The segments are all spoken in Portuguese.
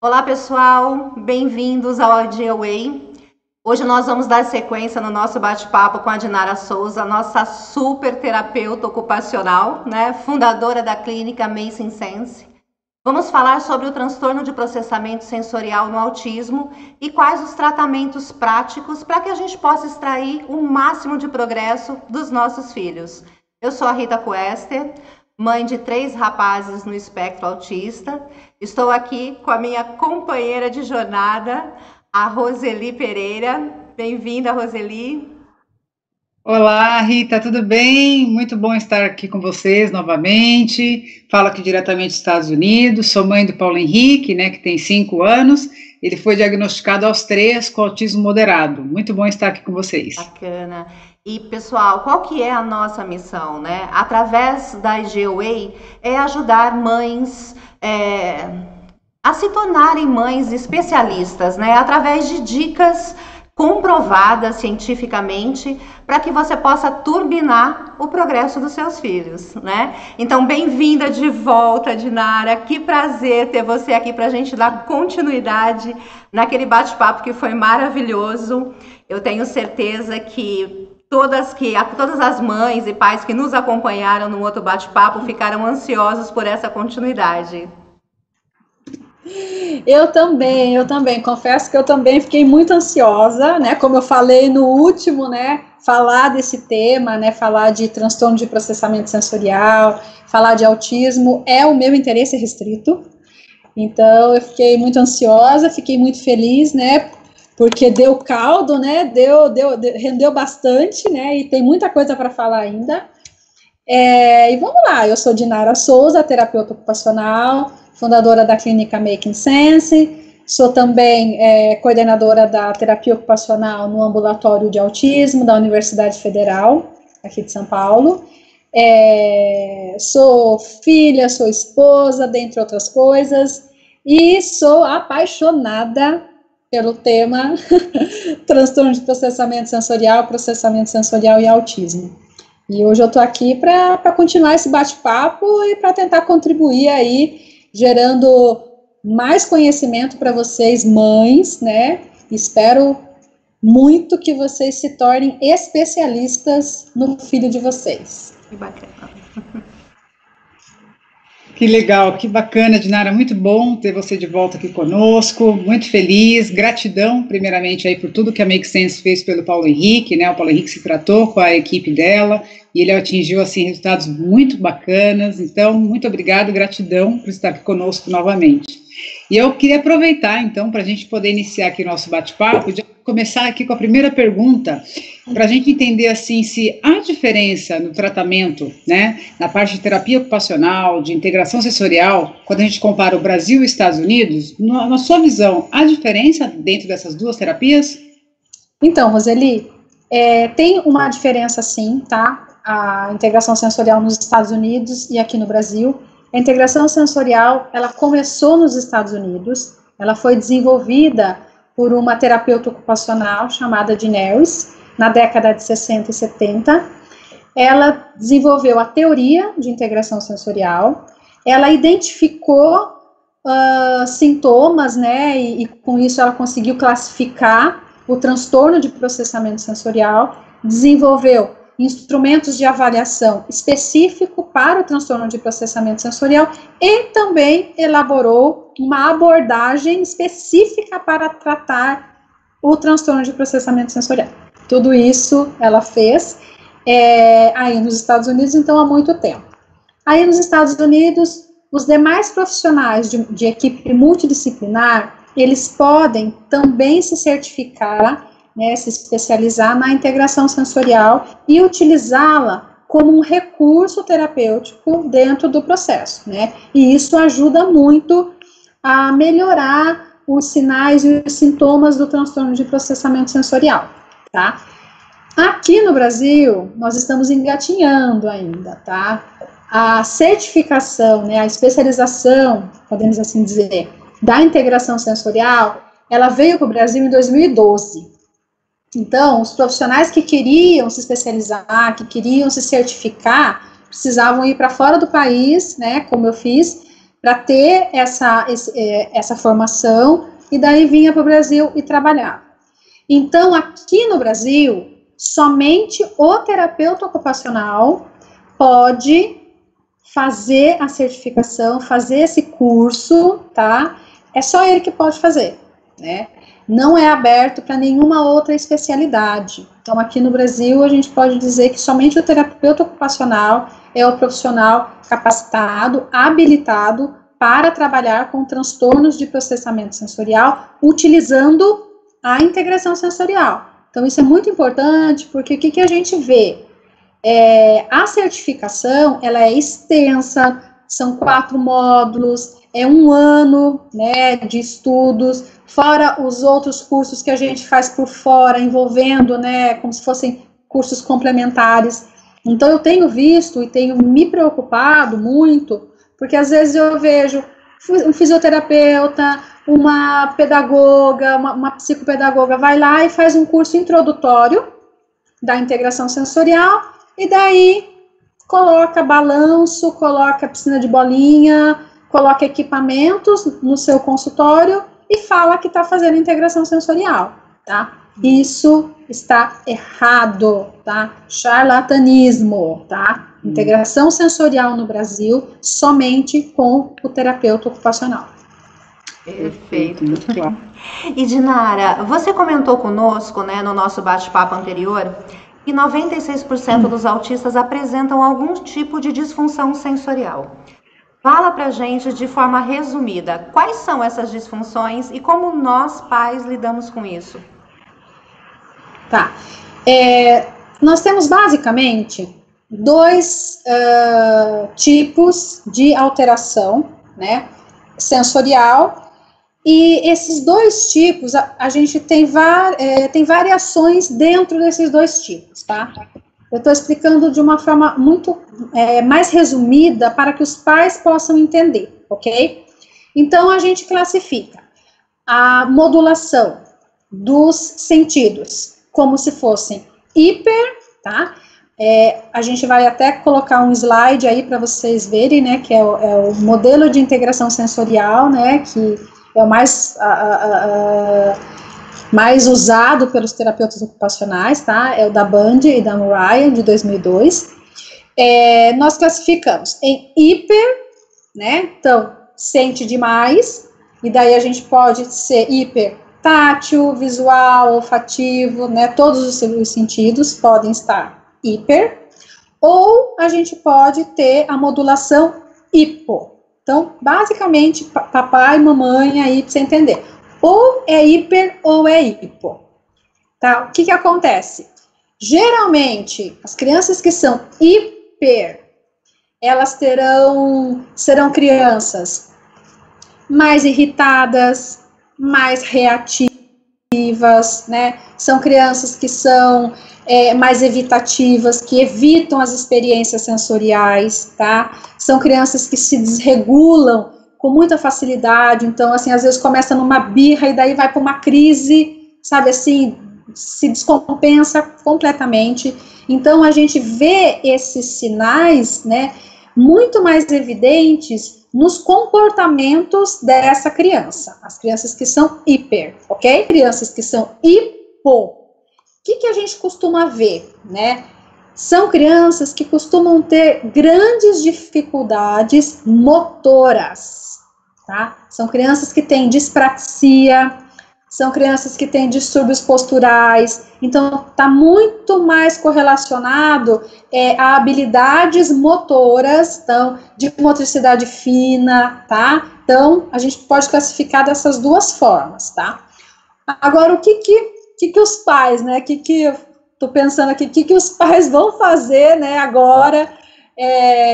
Olá, pessoal, bem-vindos ao AudioWay. Hoje nós vamos dar sequência no nosso bate-papo com a Dinara Souza, nossa super terapeuta ocupacional, fundadora da clínica Amazing Sense. Vamos falar sobre o transtorno de processamento sensorial no autismo e quais os tratamentos práticos para que a gente possa extrair o máximo de progresso dos nossos filhos. Eu sou a Rita Quester, mãe de 3 rapazes no espectro autista. Estou aqui com a minha companheira de jornada, a Roseli Pereira. Bem-vinda, Roseli. Olá, Rita, tudo bem? Muito bom estar aqui com vocês novamente. Falo aqui diretamente dos Estados Unidos. Sou mãe do Paulo Henrique, que tem 5 anos. Ele foi diagnosticado aos 3 com autismo moderado. Muito bom estar aqui com vocês. Bacana. E, pessoal, qual que é a nossa missão, Através da AudioWay, é ajudar mães a se tornarem mães especialistas, Através de dicas comprovadas cientificamente para que você possa turbinar o progresso dos seus filhos, Então, bem-vinda de volta, Dinara. Que prazer ter você aqui para a gente dar continuidade naquele bate-papo que foi maravilhoso. Eu tenho certeza que todas as mães e pais que nos acompanharam no outro bate-papo ficaram ansiosos por essa continuidade. Eu também, confesso que eu também fiquei muito ansiosa, como eu falei no último, falar desse tema, falar de transtorno de processamento sensorial, falar de autismo, é o meu interesse restrito. Então, eu fiquei muito ansiosa, fiquei muito feliz, porque deu caldo, rendeu bastante, e tem muita coisa para falar ainda. E vamos lá, eu sou Dinara Souza, terapeuta ocupacional, fundadora da clínica Making Sense, sou também coordenadora da terapia ocupacional no ambulatório de autismo da Universidade Federal, aqui de São Paulo. Sou filha, sou esposa, dentre outras coisas, e sou apaixonada pelo tema transtorno de processamento sensorial e autismo. E hoje eu estou aqui para continuar esse bate-papo e para tentar contribuir aí, gerando mais conhecimento para vocês, mães, Espero muito que vocês se tornem especialistas no filho de vocês. Que bacana. Que legal, que bacana, Dinara, muito bom ter você de volta aqui conosco, muito feliz, gratidão primeiramente aí por tudo que a Make Sense fez pelo Paulo Henrique, O Paulo Henrique se tratou com a equipe dela e ele atingiu, assim, resultados muito bacanas, então, muito obrigado, gratidão por estar aqui conosco novamente. E eu queria aproveitar, então, para a gente poder iniciar aqui o nosso bate-papo, de começar aqui com a primeira pergunta, para a gente entender, assim, se há diferença no tratamento, na parte de terapia ocupacional, de integração sensorial, quando a gente compara o Brasil e os Estados Unidos, na sua visão, há diferença dentro dessas duas terapias? Então, Roseli, tem uma diferença sim, tá? A integração sensorial nos Estados Unidos e aqui no Brasil. A integração sensorial, ela começou nos Estados Unidos, ela foi desenvolvida por uma terapeuta ocupacional chamada de Neris, na década de 60 e 70. Ela desenvolveu a teoria de integração sensorial, ela identificou sintomas, e com isso ela conseguiu classificar o transtorno de processamento sensorial, desenvolveu instrumentos de avaliação específico para o transtorno de processamento sensorial e também elaborou uma abordagem específica para tratar o transtorno de processamento sensorial. Tudo isso ela fez aí nos Estados Unidos, então, há muito tempo. Aí nos Estados Unidos, os demais profissionais de equipe multidisciplinar, eles podem também se certificar, se especializar na integração sensorial e utilizá-la como um recurso terapêutico dentro do processo, E isso ajuda muito a melhorar os sinais e os sintomas do transtorno de processamento sensorial, tá? Aqui no Brasil, nós estamos engatinhando ainda, tá? A certificação, a especialização, podemos assim dizer, da integração sensorial, ela veio para o Brasil em 2012. Então, os profissionais que queriam se especializar, que queriam se certificar, precisavam ir para fora do país, como eu fiz, para ter essa formação, e daí vinha para o Brasil e trabalhava. Então, aqui no Brasil, somente o terapeuta ocupacional pode fazer a certificação, fazer esse curso, tá? É só ele que pode fazer, né? Não é aberto para nenhuma outra especialidade. Então, aqui no Brasil, a gente pode dizer que somente o terapeuta ocupacional é o profissional capacitado, habilitado para trabalhar com transtornos de processamento sensorial, utilizando a integração sensorial. Então, isso é muito importante, porque o que a gente vê? A certificação, ela é extensa, são 4 módulos, é 1 ano, né, de estudos, fora os outros cursos que a gente faz por fora, envolvendo, né, como se fossem cursos complementares. Então, eu tenho visto e tenho me preocupado muito, porque às vezes eu vejo um fisioterapeuta, uma pedagoga, uma psicopedagoga vai lá e faz um curso introdutório da integração sensorial, e daí coloca balanço, coloca piscina de bolinha, coloca equipamentos no seu consultório e fala que está fazendo integração sensorial, tá? Isso está errado, tá? Charlatanismo, tá? Integração sensorial no Brasil somente com o terapeuta ocupacional. Perfeito. E Dinara, você comentou conosco, né, no nosso bate-papo anterior, que 96% dos autistas apresentam algum tipo de disfunção sensorial. Fala pra gente de forma resumida, quais são essas disfunções e como nós, pais, lidamos com isso? Tá. Nós temos basicamente 2 tipos de alteração, né, sensorial, e esses 2 tipos, a gente tem variações dentro desses 2 tipos, tá? Eu estou explicando de uma forma muito mais resumida para que os pais possam entender, ok? Então, a gente classifica a modulação dos sentidos como se fossem hiper, tá? A gente vai até colocar um slide aí para vocês verem, né, que é o modelo de integração sensorial, né, que é o mais usado pelos terapeutas ocupacionais, tá? É o da Band e da Murray, de 2002. Nós classificamos em hiper, né? Então, sente demais, e daí a gente pode ser hiper tátil, visual, olfativo, né? Todos os sentidos podem estar hiper, ou a gente pode ter a modulação hipo. Então, basicamente, papai e mamãe aí pra você entender. Ou é hiper ou é hipo. Tá? O que acontece? Geralmente, as crianças que são hiper, elas serão crianças mais irritadas, mais reativas, né? São crianças que são mais evitativas, que evitam as experiências sensoriais, tá? São crianças que se desregulam com muita facilidade, então, assim, às vezes começa numa birra e daí vai para uma crise, sabe, assim, se descompensa completamente. Então, a gente vê esses sinais, né, muito mais evidentes nos comportamentos dessa criança, as crianças que são hiper, ok? Crianças que são hipo, o que a gente costuma ver, né? São crianças que costumam ter grandes dificuldades motoras, tá? São crianças que têm dispraxia, são crianças que têm distúrbios posturais, então está muito mais correlacionado a habilidades motoras, então, de motricidade fina, tá? Então, a gente pode classificar dessas 2 formas, tá? Agora, o que os pais, né, eu tô pensando aqui, o que os pais vão fazer, né, agora,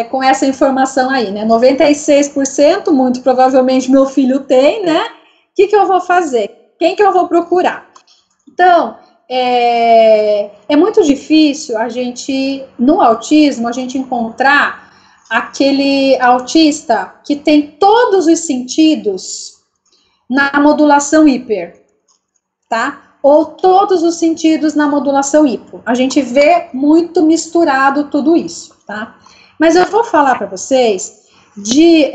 com essa informação aí, né, 96%, muito provavelmente meu filho tem, né, o que eu vou fazer? Quem que eu vou procurar? Então, é muito difícil no autismo, a gente encontrar aquele autista que tem todos os sentidos na modulação hiper, tá? Ou todos os sentidos na modulação hipo. A gente vê muito misturado tudo isso, tá? Mas eu vou falar para vocês de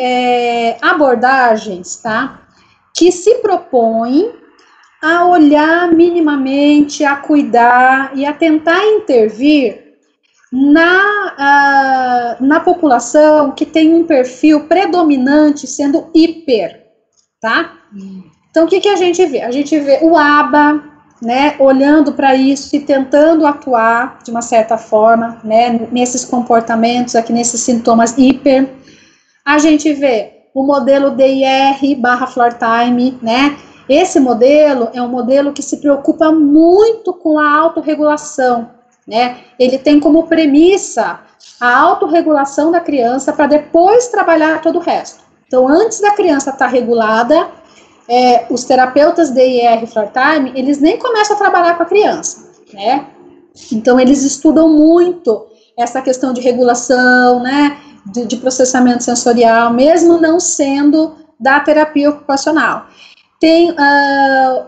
abordagens, tá? Que se propõem a olhar minimamente, a cuidar e a tentar intervir na população que tem um perfil predominante sendo hiper, tá? Então, o que a gente vê? A gente vê o ABA, né, olhando para isso e tentando atuar de uma certa forma, né, nesses comportamentos aqui, nesses sintomas hiper. A gente vê o modelo DIR/Floor Time, né? Esse modelo é um modelo que se preocupa muito com a autorregulação, né? Ele tem como premissa a autorregulação da criança para depois trabalhar todo o resto. Então, antes da criança estar regulada, os terapeutas DIR/Floor Time, eles nem começam a trabalhar com a criança, né? Então, eles estudam muito essa questão de regulação, né? De processamento sensorial, mesmo não sendo da terapia ocupacional. Tem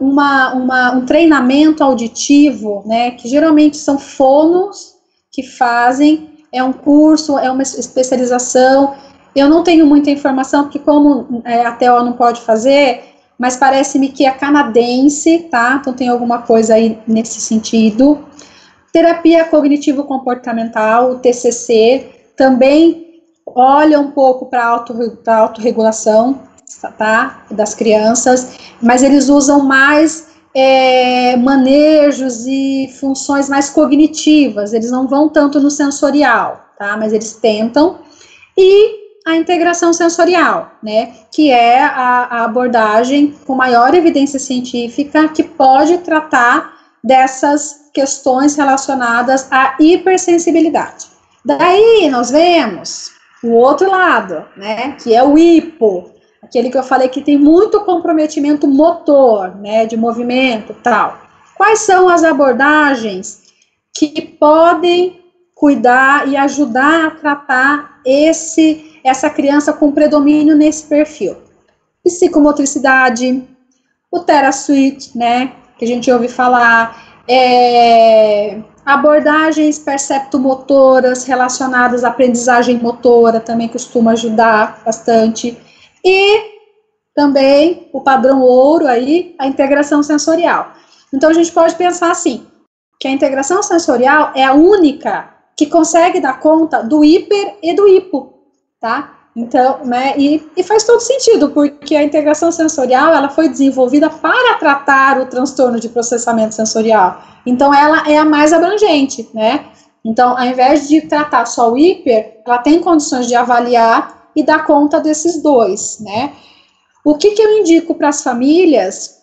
um treinamento auditivo, né, que geralmente são fonos que fazem, é um curso, é uma especialização. Eu não tenho muita informação, porque como a TEO não pode fazer, mas parece-me que é canadense, tá? Então tem alguma coisa aí nesse sentido. Terapia cognitivo-comportamental, o TCC, também olha um pouco para a autorregulação, tá, das crianças, mas eles usam mais manejos e funções mais cognitivas, eles não vão tanto no sensorial, tá, mas eles tentam. E a integração sensorial, né, que é a abordagem com maior evidência científica que pode tratar dessas questões relacionadas à hipersensibilidade. Daí nós vemos o outro lado, né, que é o hipo, aquele que eu falei que tem muito comprometimento motor, né, de movimento e tal. Quais são as abordagens que podem cuidar e ajudar a tratar essa criança com predomínio nesse perfil? Psicomotricidade, o TheraSuite, né, que a gente ouve falar, abordagens perceptomotoras relacionadas à aprendizagem motora também costuma ajudar bastante. E também o padrão ouro aí, a integração sensorial. Então a gente pode pensar assim, que a integração sensorial é a única que consegue dar conta do hiper e do hipo, tá? Então, né, e faz todo sentido, porque a integração sensorial, ela foi desenvolvida para tratar o transtorno de processamento sensorial. Então, ela é a mais abrangente, né? Então, ao invés de tratar só o hiper, ela tem condições de avaliar e dar conta desses dois, né? O que eu indico para as famílias?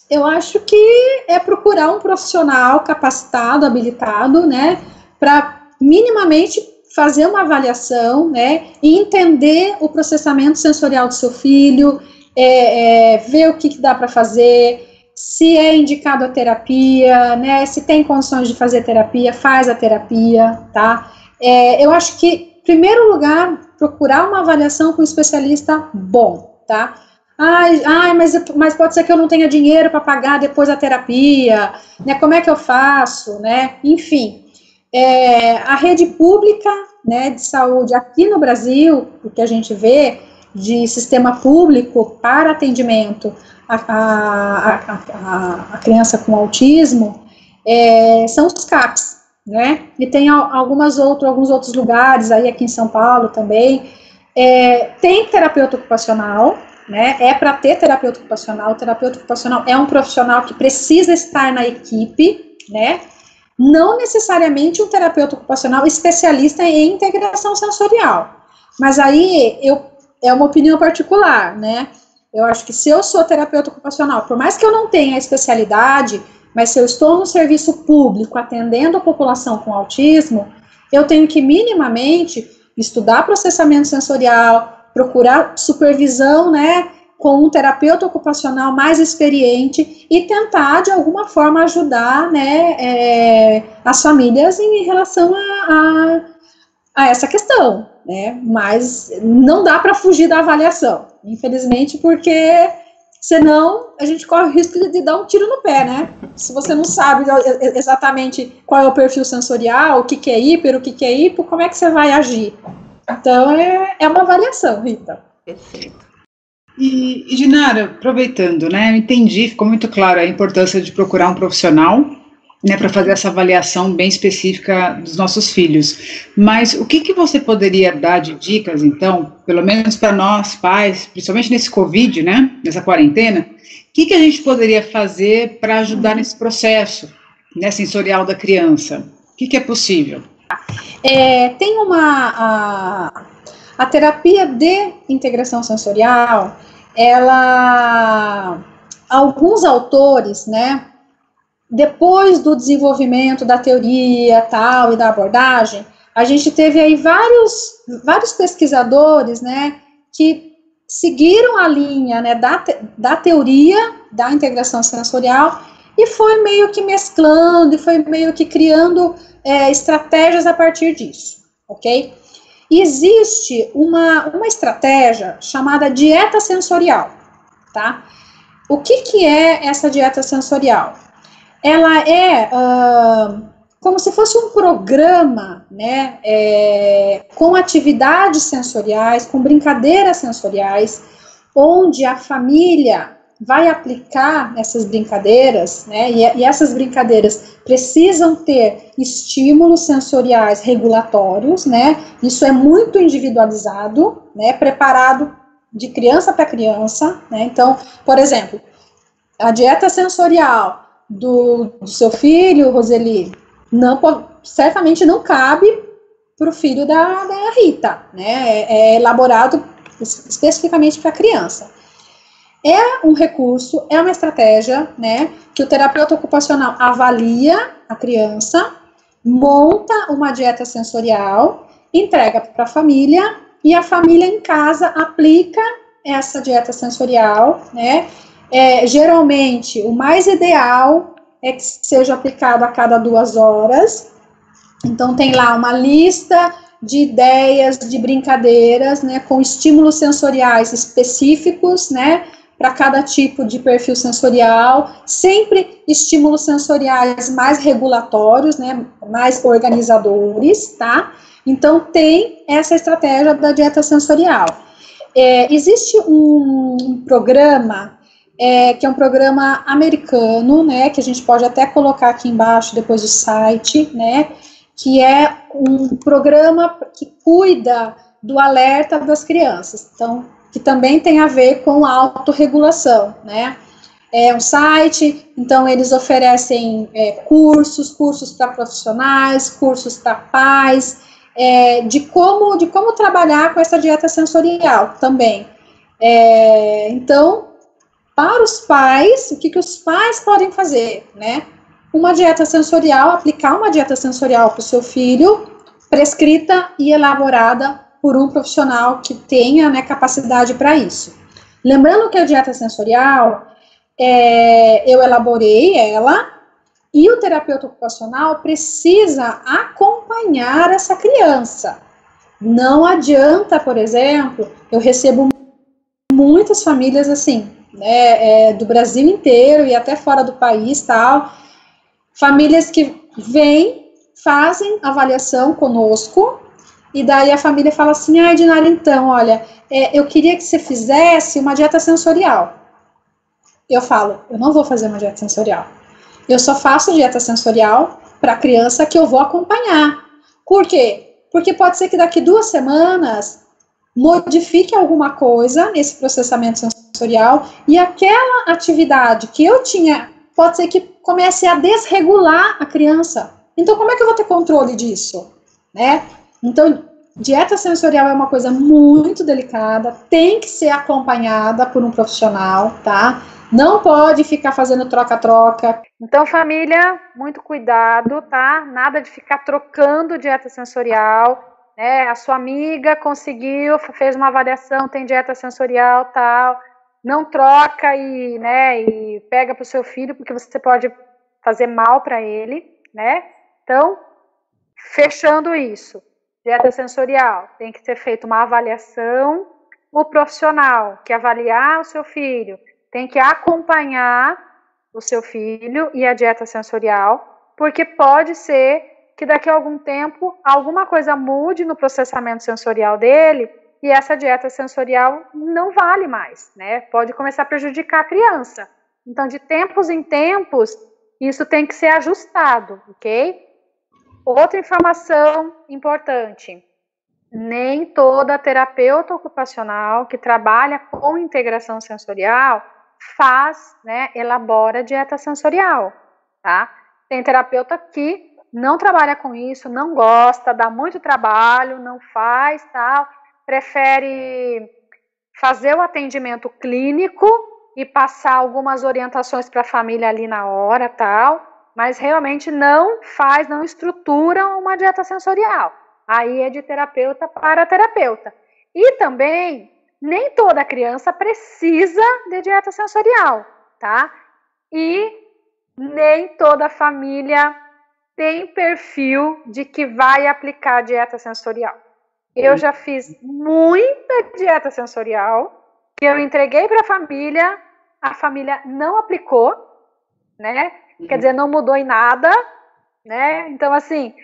Eu acho que é procurar um profissional capacitado, habilitado, né? Para minimamente fazer uma avaliação, né, e entender o processamento sensorial do seu filho, ver o que dá para fazer, se é indicado a terapia, né, se tem condições de fazer terapia, faz a terapia, tá? Eu acho que, em primeiro lugar, procurar uma avaliação com um especialista bom, tá? Mas pode ser que eu não tenha dinheiro para pagar depois a terapia, né, como é que eu faço, né, enfim. A rede pública, né, de saúde aqui no Brasil, o que a gente vê de sistema público para atendimento a criança com autismo, são os CAPs, né, e tem alguns outros lugares, aí aqui em São Paulo também, tem terapeuta ocupacional, né, para ter terapeuta ocupacional. O terapeuta ocupacional é um profissional que precisa estar na equipe, né, não necessariamente um terapeuta ocupacional especialista em integração sensorial, mas aí é uma opinião particular, né, eu acho que se eu sou terapeuta ocupacional, por mais que eu não tenha a especialidade, mas se eu estou no serviço público atendendo a população com autismo, eu tenho que minimamente estudar processamento sensorial, procurar supervisão, né, com um terapeuta ocupacional mais experiente e tentar, de alguma forma, ajudar, né, as famílias em relação a essa questão, né, mas não dá para fugir da avaliação, infelizmente, porque senão a gente corre o risco de dar um tiro no pé, né, se você não sabe exatamente qual é o perfil sensorial, o que é hiper, o que é hipo, como é que você vai agir? Então, é uma avaliação, Rita. Perfeito. E Dinara, aproveitando, né, eu entendi, ficou muito claro a importância de procurar um profissional, né, para fazer essa avaliação bem específica dos nossos filhos. Mas o que você poderia dar de dicas, então, pelo menos para nós pais, principalmente nesse Covid, né, nessa quarentena, o que a gente poderia fazer para ajudar nesse processo, né, sensorial da criança? O que é possível? Tem a terapia de integração sensorial, alguns autores, né, depois do desenvolvimento da teoria tal e da abordagem, a gente teve aí vários pesquisadores, né, que seguiram a linha, né, da teoria da integração sensorial e foi meio que mesclando e foi meio que criando estratégias a partir disso, ok? Existe uma estratégia chamada dieta sensorial, tá? O que é essa dieta sensorial? Ela é como se fosse um programa, né, com atividades sensoriais, com brincadeiras sensoriais, onde a família vai aplicar essas brincadeiras, né, e essas brincadeiras precisam ter estímulos sensoriais regulatórios, né, isso é muito individualizado, né, preparado de criança para criança, né, então, por exemplo, a dieta sensorial do seu filho, Roseli, certamente não cabe para o filho da Rita, né, é elaborado especificamente para a criança. É um recurso, é uma estratégia, né, que o terapeuta ocupacional avalia a criança, monta uma dieta sensorial, entrega para a família, e a família em casa aplica essa dieta sensorial, né, geralmente o mais ideal é que seja aplicado a cada 2 horas, então tem lá uma lista de ideias, de brincadeiras, né, com estímulos sensoriais específicos, né, para cada tipo de perfil sensorial, sempre estímulos sensoriais mais regulatórios, né, mais organizadores, tá? Então, tem essa estratégia da dieta sensorial. Existe um programa, que é um programa americano, né, que a gente pode até colocar aqui embaixo, depois o site, né, que é um programa que cuida do alerta das crianças. Então, que também tem a ver com a autorregulação, né? É um site, então eles oferecem cursos para profissionais, cursos para pais, de como trabalhar com essa dieta sensorial também. Então, para os pais, o que os pais podem fazer, né? Uma dieta sensorial, aplicar uma dieta sensorial para o seu filho, prescrita e elaborada por um profissional que tenha, né, capacidade para isso. Lembrando que a dieta sensorial, eu elaborei ela, e o terapeuta ocupacional precisa acompanhar essa criança. Não adianta, por exemplo, eu recebo muitas famílias assim, né, do Brasil inteiro e até fora do país, tal, famílias que vêm, fazem avaliação conosco, e daí a família fala assim, Dinara, então, olha, eu queria que você fizesse uma dieta sensorial. Eu falo, eu não vou fazer uma dieta sensorial. Eu só faço dieta sensorial para a criança que eu vou acompanhar. Por quê? Porque pode ser que daqui 2 semanas modifique alguma coisa nesse processamento sensorial e aquela atividade que eu tinha, pode ser que comece a desregular a criança. Então, como é que eu vou ter controle disso? Né? Então, dieta sensorial é uma coisa muito delicada, tem que ser acompanhada por um profissional, tá? Não pode ficar fazendo troca-troca. Então, família, muito cuidado, tá? Nada de ficar trocando dieta sensorial, né? A sua amiga conseguiu, fez uma avaliação, tem dieta sensorial, tal. Não troca e pega para o seu filho, porque você pode fazer mal para ele, né? Então, fechando isso. Dieta sensorial, tem que ser feita uma avaliação, o profissional que avaliar o seu filho tem que acompanhar o seu filho e a dieta sensorial, porque pode ser que daqui a algum tempo alguma coisa mude no processamento sensorial dele e essa dieta sensorial não vale mais, né? Pode começar a prejudicar a criança. Então, de tempos em tempos, isso tem que ser ajustado, ok? Outra informação importante: nem toda terapeuta ocupacional que trabalha com integração sensorial faz, né, elabora dieta sensorial, tá? Tem terapeuta que não trabalha com isso, não gosta, dá muito trabalho, não faz, tal, prefere fazer o atendimento clínico e passar algumas orientações para a família ali na hora, tal, mas realmente não faz, não estrutura uma dieta sensorial. Aí é de terapeuta para terapeuta. E também, nem toda criança precisa de dieta sensorial, tá? E nem toda família tem perfil de que vai aplicar dieta sensorial. Eu já fiz muita dieta sensorial, que eu entreguei para a família não aplicou, né? Quer dizer, não mudou em nada, né? Então, assim,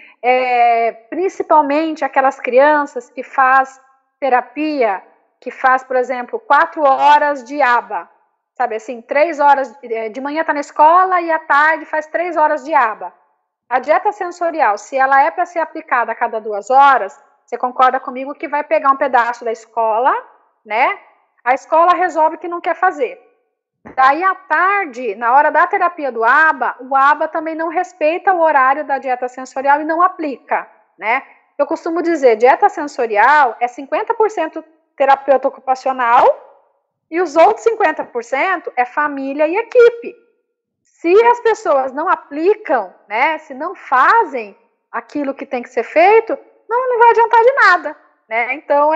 principalmente aquelas crianças que faz terapia, que faz, por exemplo, 4 horas de aba, sabe assim, 3 horas, de manhã tá na escola e à tarde faz 3 horas de aba. A dieta sensorial, se ela é para ser aplicada a cada 2 horas, você concorda comigo que vai pegar um pedaço da escola, né? A escola resolve que não quer fazer. Daí à tarde, na hora da terapia do ABA, o ABA também não respeita o horário da dieta sensorial e não aplica, né? Eu costumo dizer, dieta sensorial é 50% terapeuta ocupacional e os outros 50% é família e equipe. Se as pessoas não aplicam, né, se não fazem aquilo que tem que ser feito, não vai adiantar de nada, né? Então,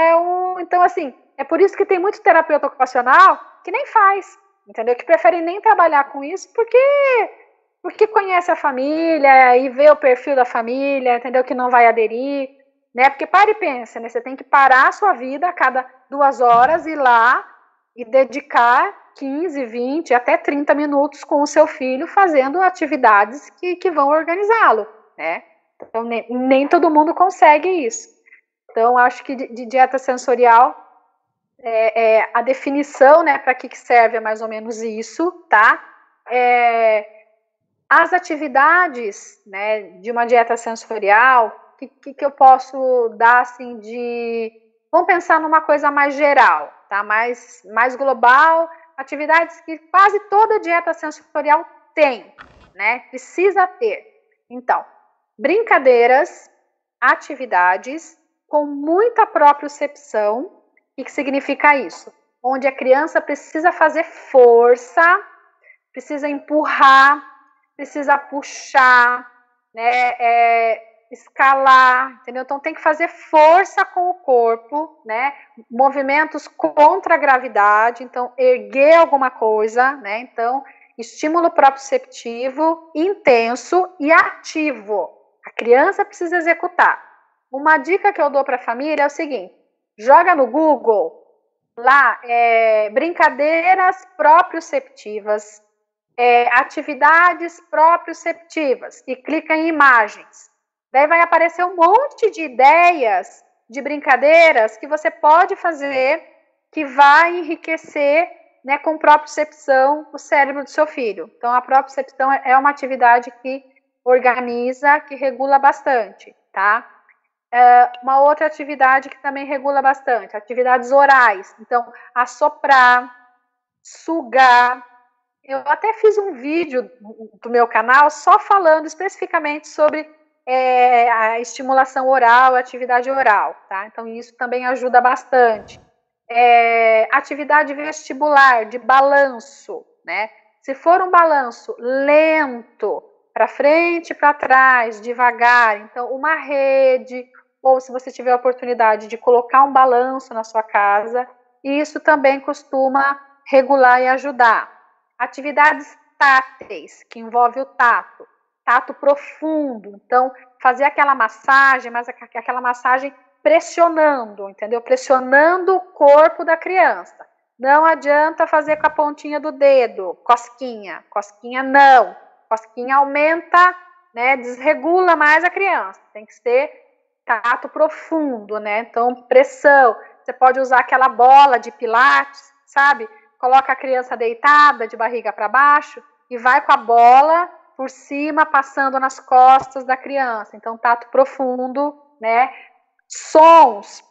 assim, é por isso que tem muito terapeuta ocupacional que nem faz, entendeu? Que preferem nem trabalhar com isso porque conhece a família e vê o perfil da família, entendeu? Que não vai aderir, né? Porque para e pensa, né? Você tem que parar a sua vida a cada 2 horas, ir lá e dedicar 15, 20, até 30 minutos com o seu filho fazendo atividades que vão organizá-lo, né? Então, nem todo mundo consegue isso. Então, acho que de dieta sensorial, a definição, né, para que serve é mais ou menos isso, tá? As atividades, né, de uma dieta sensorial, que eu posso dar, assim, vamos pensar numa coisa mais geral, tá? Mais global, atividades que quase toda dieta sensorial tem, né? Precisa ter. Então, brincadeiras, atividades com muita propriocepção. O que significa isso? Onde a criança precisa fazer força, precisa empurrar, precisa puxar, né, escalar, entendeu? Então tem que fazer força com o corpo, né? Movimentos contra a gravidade, então erguer alguma coisa, né? Então, estímulo proprioceptivo, intenso e ativo. A criança precisa executar. Uma dica que eu dou para a família é o seguinte: joga no Google lá brincadeiras proprioceptivas, atividades proprioceptivas e clica em imagens. Daí vai aparecer um monte de ideias de brincadeiras que você pode fazer que vai enriquecer, né, com propriocepção o cérebro do seu filho. Então, a propriocepção é uma atividade que organiza, que regula bastante, tá? Uma outra atividade que também regula bastante, atividades orais. Então, assoprar, sugar. Eu até fiz um vídeo do meu canal só falando especificamente sobre a estimulação oral, a atividade oral, tá? Então, isso também ajuda bastante. Atividade vestibular, de balanço, né? Se for um balanço lento, para frente e para trás, devagar, então uma rede, ou se você tiver a oportunidade de colocar um balanço na sua casa, isso também costuma regular e ajudar. Atividades táteis, que envolve o tato profundo, então fazer aquela massagem, mas aquela massagem pressionando, entendeu? Pressionando o corpo da criança. Não adianta fazer com a pontinha do dedo, cosquinha não. Cosquinha aumenta, né, desregula mais a criança. Tem que ser tato profundo, né? Então, pressão. Você pode usar aquela bola de pilates, sabe? Coloca a criança deitada, de barriga para baixo, e vai com a bola por cima, passando nas costas da criança. Então, tato profundo, né? Sons,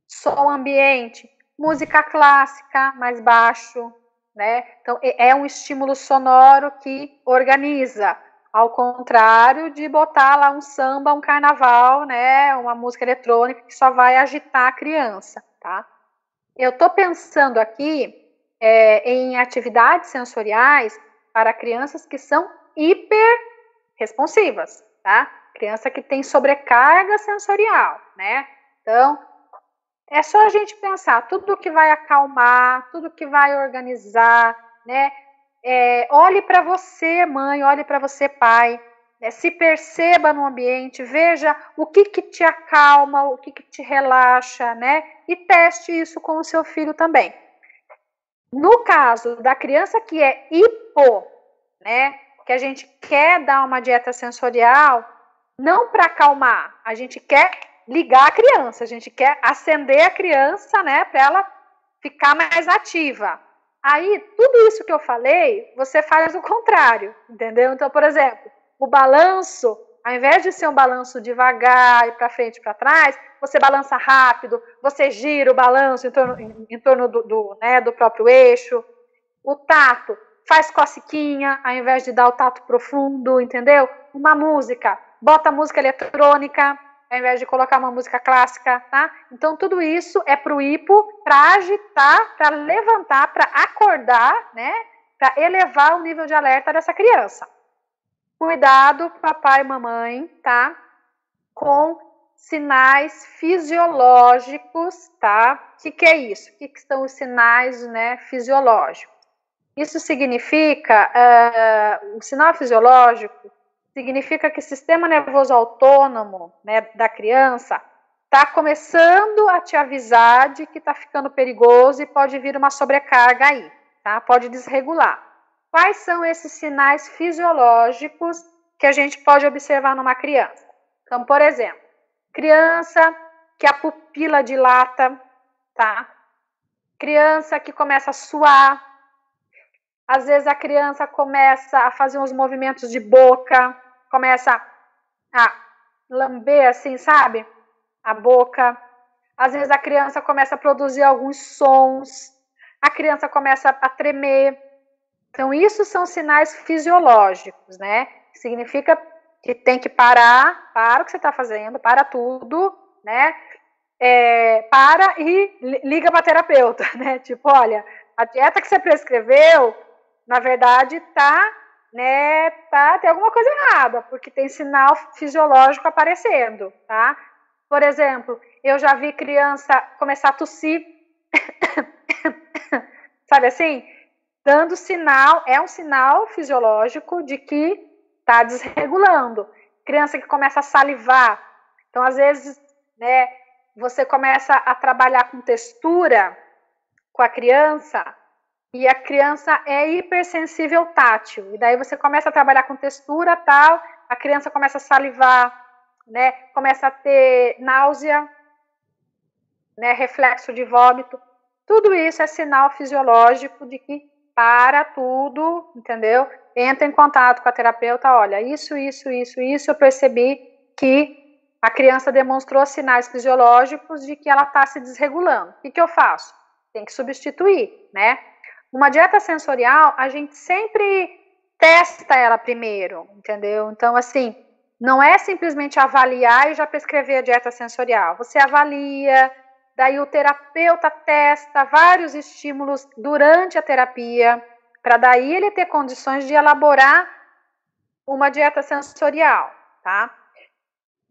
som ambiente, música clássica mais baixo, né? Então, é um estímulo sonoro que organiza, ao contrário de botar lá um samba, um carnaval, né? Uma música eletrônica que só vai agitar a criança, tá? Eu tô pensando aqui em atividades sensoriais para crianças que são hiper responsivas, tá? Criança que tem sobrecarga sensorial, né? Então, é só a gente pensar tudo que vai acalmar, tudo que vai organizar, né? Olhe para você, mãe, olhe para você, pai, né? Se perceba no ambiente, veja o que te acalma, o que te relaxa, né? E teste isso com o seu filho também. No caso da criança que é hipo, né? Que a gente quer dar uma dieta sensorial, não para acalmar, a gente quer ligar a criança, a gente quer acender a criança, né, para ela ficar mais ativa. Aí, tudo isso que eu falei, você faz o contrário, entendeu? Então, por exemplo, o balanço, ao invés de ser um balanço devagar e para frente e para trás, você balança rápido, você gira o balanço em torno do próprio eixo. O tato, faz cosquinha, ao invés de dar o tato profundo, entendeu? Uma música, bota música eletrônica, ao invés de colocar uma música clássica, tá? Então, tudo isso é pro hipo, para agitar, para levantar, para acordar, né? Para elevar o nível de alerta dessa criança. Cuidado, papai e mamãe, tá? Com sinais fisiológicos, tá? O que é isso? O que são os sinais, né, fisiológicos? Isso significa, o sinal fisiológico significa que o sistema nervoso autônomo, né, da criança está começando a te avisar de que está ficando perigoso e pode vir uma sobrecarga aí, tá? Pode desregular. Quais são esses sinais fisiológicos que a gente pode observar numa criança? Então, por exemplo, criança que a pupila dilata, tá? Criança que começa a suar. Às vezes a criança começa a fazer uns movimentos de boca, começa a lamber assim, sabe? A boca. Às vezes a criança começa a produzir alguns sons, a criança começa a tremer. Então, isso são sinais fisiológicos, né? Significa que tem que parar, para o que você está fazendo, para tudo, né? Para e liga para a terapeuta, né? Tipo, olha, a dieta que você prescreveu, na verdade, tem alguma coisa errada, porque tem sinal fisiológico aparecendo, tá? Por exemplo, eu já vi criança começar a tossir, sabe assim? Dando sinal, é um sinal fisiológico de que está desregulando. Criança que começa a salivar, então às vezes, né, você começa a trabalhar com textura com a criança, e a criança é hipersensível tátil, e daí você começa a trabalhar com textura tal, a criança começa a salivar, né, começa a ter náusea, né, reflexo de vômito, tudo isso é sinal fisiológico de que para tudo, entendeu? Entra em contato com a terapeuta, olha, isso, eu percebi que a criança demonstrou sinais fisiológicos de que ela está se desregulando. O que eu faço? Tem que substituir, né? Uma dieta sensorial, a gente sempre testa ela primeiro, entendeu? Então, assim, não é simplesmente avaliar e já prescrever a dieta sensorial. Você avalia, daí o terapeuta testa vários estímulos durante a terapia, para daí ele ter condições de elaborar uma dieta sensorial, tá?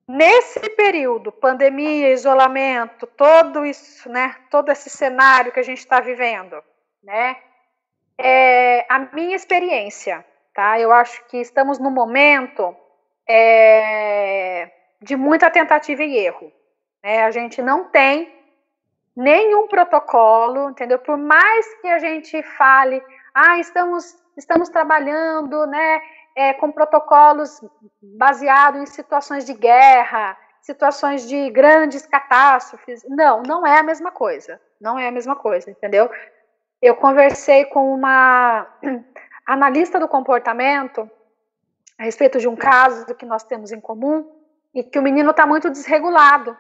Nesse período, pandemia, isolamento, todo isso, né, todo esse cenário que a gente está vivendo, né, a minha experiência, tá? Eu acho que estamos num momento de muita tentativa e erro, né? A gente não tem nenhum protocolo, entendeu? Por mais que a gente fale, estamos trabalhando, né, com protocolos baseados em situações de guerra, situações de grandes catástrofes. Não, não é a mesma coisa. Não é a mesma coisa, entendeu? Eu conversei com uma analista do comportamento a respeito de um caso que nós temos em comum e que o menino está muito desregulado.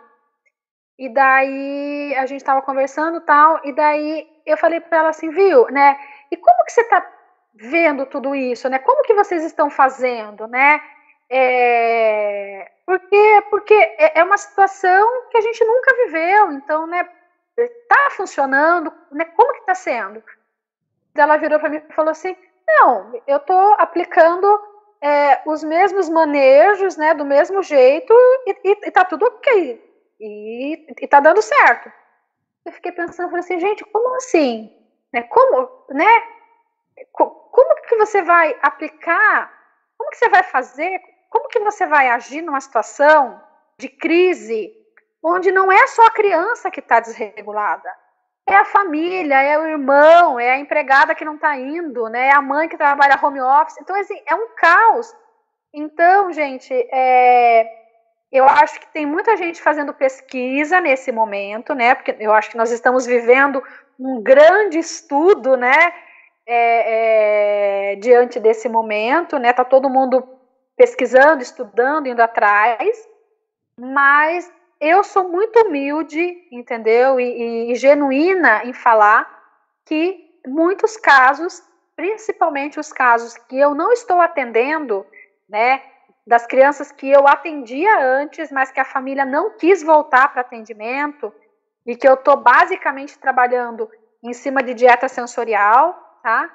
E daí a gente estava conversando e tal, e daí eu falei para ela assim, viu, né? E como que você está vendo tudo isso, né? Como que vocês estão fazendo, né? Porque é uma situação que a gente nunca viveu, então, né? Está funcionando, né? Como que está sendo? Ela virou para mim e falou assim, não, eu estou aplicando os mesmos manejos, né? Do mesmo jeito e está tudo ok. E tá dando certo. Eu fiquei pensando, falei assim, gente, como assim? Como que você vai aplicar? Como que você vai fazer? Como que você vai agir numa situação de crise onde não é só a criança que está desregulada? É a família, é o irmão, é a empregada que não está indo, né? É a mãe que trabalha home office. Então, assim, é um caos. Então, gente, eu acho que tem muita gente fazendo pesquisa nesse momento, né? Porque eu acho que nós estamos vivendo um grande estudo, né? Diante desse momento, né? Tá todo mundo pesquisando, estudando, indo atrás. Mas eu sou muito humilde, entendeu? E genuína em falar que muitos casos, principalmente os casos que eu não estou atendendo, né? Das crianças que eu atendia antes, mas que a família não quis voltar para atendimento e que eu estou basicamente trabalhando em cima de dieta sensorial, tá?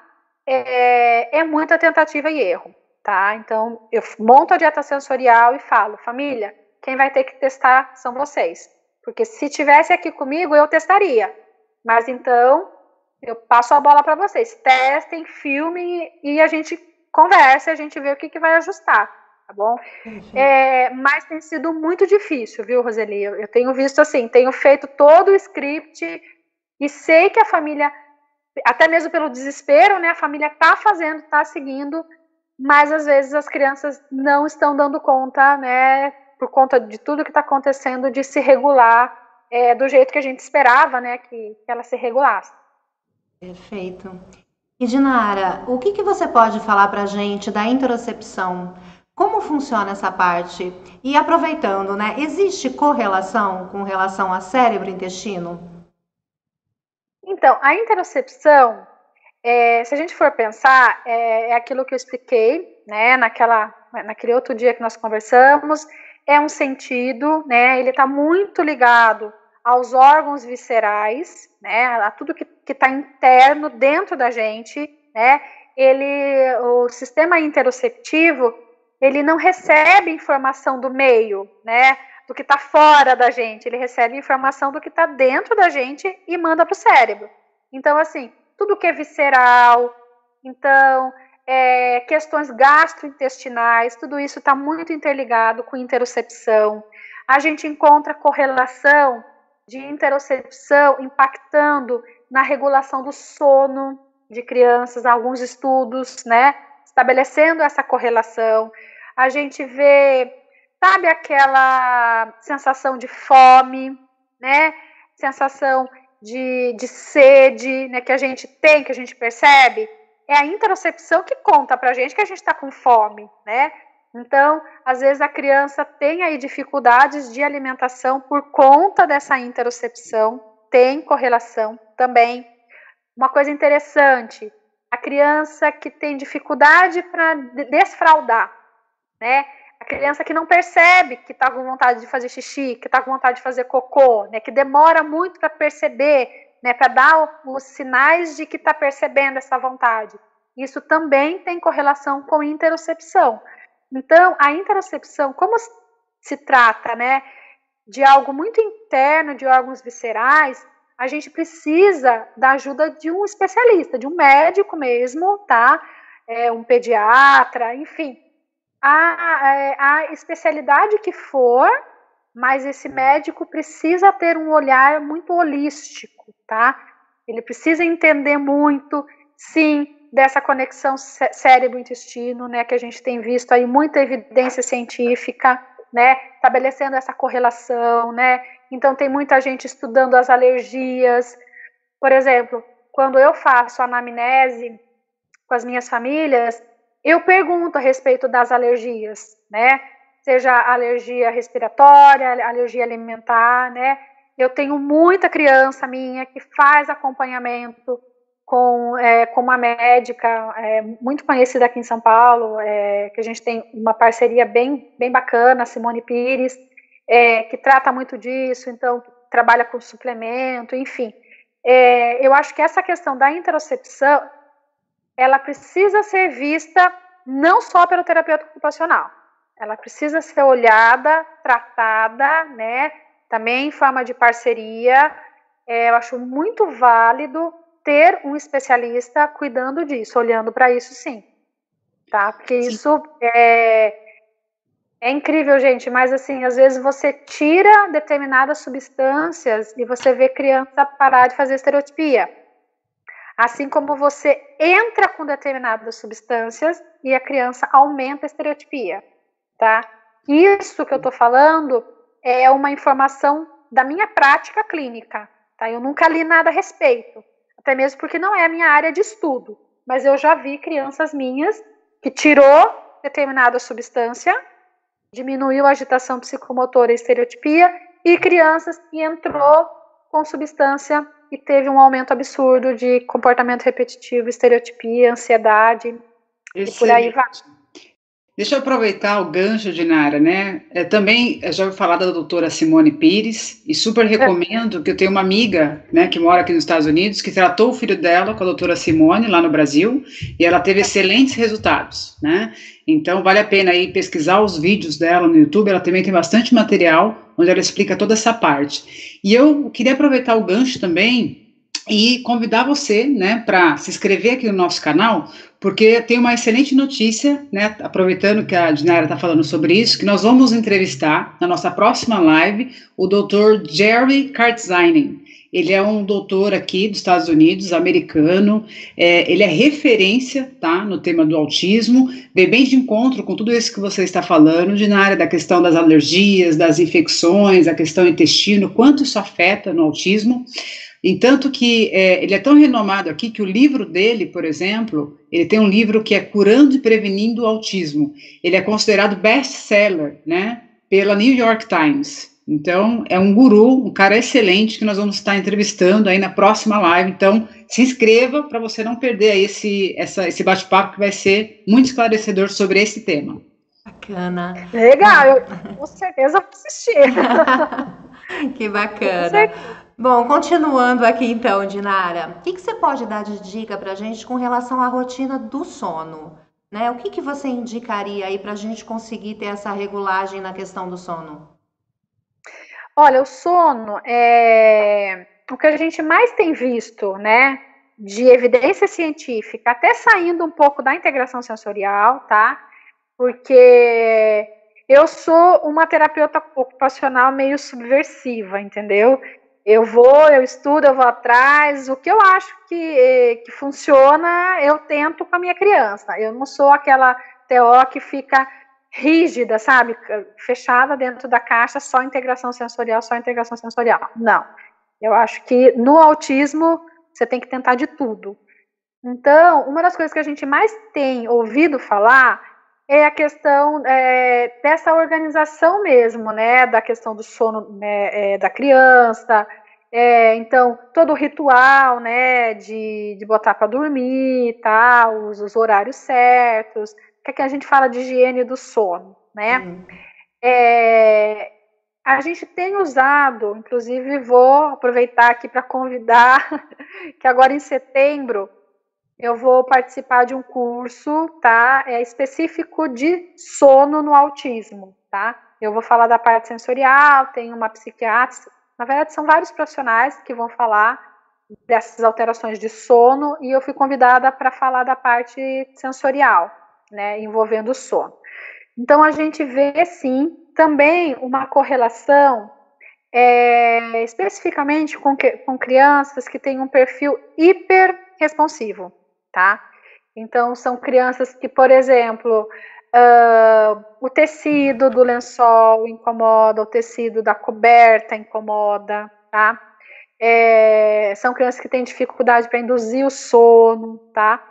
É muita tentativa e erro, tá? Então, eu monto a dieta sensorial e falo, família, quem vai ter que testar são vocês. Porque se tivesse aqui comigo, eu testaria. Mas então, eu passo a bola para vocês. Testem, filmem e a gente conversa, a gente vê o que vai ajustar. Tá bom? Mas tem sido muito difícil, viu, Roseli? Eu tenho visto assim, tenho feito todo o script e sei que a família, até mesmo pelo desespero, né, a família tá fazendo, tá seguindo, mas às vezes as crianças não estão dando conta, né, por conta de tudo que está acontecendo, de se regular do jeito que a gente esperava, né, que ela se regulasse. Perfeito. E Dinara, o que você pode falar para a gente da interocepção? Como funciona essa parte? E aproveitando, né? Existe correlação com relação a cérebro e intestino? Então, a interocepção, se a gente for pensar, é aquilo que eu expliquei, né? Naquele outro dia que nós conversamos, é um sentido, né? Ele está muito ligado aos órgãos viscerais, né? A tudo que está interno dentro da gente, né? O sistema interoceptivo, ele não recebe informação do meio, né? Do que está fora da gente, ele recebe informação do que está dentro da gente e manda para o cérebro. Então, assim, tudo que é visceral, então, questões gastrointestinais, tudo isso está muito interligado com interocepção. A gente encontra correlação de interocepção impactando na regulação do sono de crianças, alguns estudos, né, estabelecendo essa correlação. A gente vê, sabe, aquela sensação de fome, né, sensação de sede, né, que a gente tem, que a gente percebe, é a interocepção que conta pra gente que a gente está com fome, né? Então, às vezes a criança tem aí dificuldades de alimentação por conta dessa interocepção, tem correlação também. Uma coisa interessante, a criança que tem dificuldade para desfraldar, né? A criança que não percebe que está com vontade de fazer xixi, que está com vontade de fazer cocô, né? Que demora muito para perceber, né? Para dar os sinais de que está percebendo essa vontade. Isso também tem correlação com interocepção. Então, a interocepção, como se trata, né, de algo muito interno, de órgãos viscerais, a gente precisa da ajuda de um especialista, de um médico mesmo, tá? Um pediatra, enfim. A especialidade que for, mas esse médico precisa ter um olhar muito holístico, tá? Ele precisa entender muito, sim, dessa conexão cérebro-intestino, né, que a gente tem visto aí muita evidência científica, né, estabelecendo essa correlação, né, então tem muita gente estudando as alergias. Por exemplo, quando eu faço anamnese com as minhas famílias, eu pergunto a respeito das alergias, né, seja alergia respiratória, alergia alimentar, né, eu tenho muita criança minha que faz acompanhamento com uma médica muito conhecida aqui em São Paulo, que a gente tem uma parceria bem bacana, Simone Pires, que trata muito disso, então trabalha com suplemento, enfim. Eu acho que essa questão da interocepção, ela precisa ser vista não só pelo terapeuta ocupacional, ela precisa ser olhada, tratada, né, também em forma de parceria. Eu acho muito válido ter um especialista cuidando disso, olhando para isso, sim, tá? Porque sim, isso é incrível, gente, mas assim, às vezes você tira determinadas substâncias e você vê criança parar de fazer estereotipia. Assim como você entra com determinadas substâncias e a criança aumenta a estereotipia, tá? Isso que eu tô falando é uma informação da minha prática clínica, tá? Eu nunca li nada a respeito, até mesmo porque não é a minha área de estudo, mas eu já vi crianças minhas que tirou determinada substância, diminuiu a agitação psicomotora e estereotipia, e crianças que entrou com substância e teve um aumento absurdo de comportamento repetitivo, estereotipia, ansiedade, e por aí vai. Deixa eu aproveitar o gancho, Dinara, né? Também já ouvi falar da doutora Simone Pires, e super recomendo, que eu tenho uma amiga, né, que mora aqui nos Estados Unidos, que tratou o filho dela com a doutora Simone, lá no Brasil, e ela teve excelentes resultados, né? Então, vale a pena aí pesquisar os vídeos dela no YouTube, ela também tem bastante material, onde ela explica toda essa parte. E eu queria aproveitar o gancho também e convidar você, né, para se inscrever aqui no nosso canal, porque tem uma excelente notícia, né, aproveitando que a Dinara está falando sobre isso, que nós vamos entrevistar na nossa próxima live o Dr. Jerry Kartzainen. Ele é um doutor aqui dos Estados Unidos, americano, ele é referência, tá, no tema do autismo, vem bem de encontro com tudo isso que você está falando, Dinara, da questão das alergias, das infecções, a questão do intestino, quanto isso afeta no autismo. Entanto que ele é tão renomado aqui que o livro dele, por exemplo, ele tem um livro que é Curando e Prevenindo o Autismo. Ele é considerado best-seller, né, pela New York Times. Então, é um guru, um cara excelente que nós vamos estar entrevistando aí na próxima live. Então, se inscreva para você não perder aí esse bate-papo que vai ser muito esclarecedor sobre esse tema. Bacana. Legal, eu com certeza vou assistir. Que bacana. Bom, continuando aqui então, Dinara, o que você pode dar de dica para a gente com relação à rotina do sono? Né? O que você indicaria aí para a gente conseguir ter essa regulagem na questão do sono? Olha, o sono é o que a gente mais tem visto, né, de evidência científica, até saindo um pouco da integração sensorial, tá? Porque eu sou uma terapeuta ocupacional meio subversiva, entendeu? Eu estudo, eu vou atrás, o que eu acho que funciona, eu tento com a minha criança. Eu não sou aquela TO que fica rígida, sabe? Fechada dentro da caixa, só integração sensorial. Não. Eu acho que no autismo você tem que tentar de tudo. Então, uma das coisas que a gente mais tem ouvido falar é a questão dessa organização mesmo, né, da questão do sono, né, da criança, então, todo o ritual, né, de botar para dormir, tá, os horários certos, que a gente fala de higiene do sono, né, a gente tem usado, inclusive vou aproveitar aqui para convidar, que agora em setembro, eu vou participar de um curso, tá? Específico de sono no autismo, tá? Eu vou falar da parte sensorial, tem uma psiquiatra, na verdade são vários profissionais que vão falar dessas alterações de sono e eu fui convidada para falar da parte sensorial, né, envolvendo o sono. Então a gente vê sim também uma correlação especificamente com crianças que têm um perfil hiperresponsivo, tá? Então, são crianças que, por exemplo, o tecido do lençol incomoda, o tecido da coberta incomoda, tá? São crianças que têm dificuldade para induzir o sono, tá?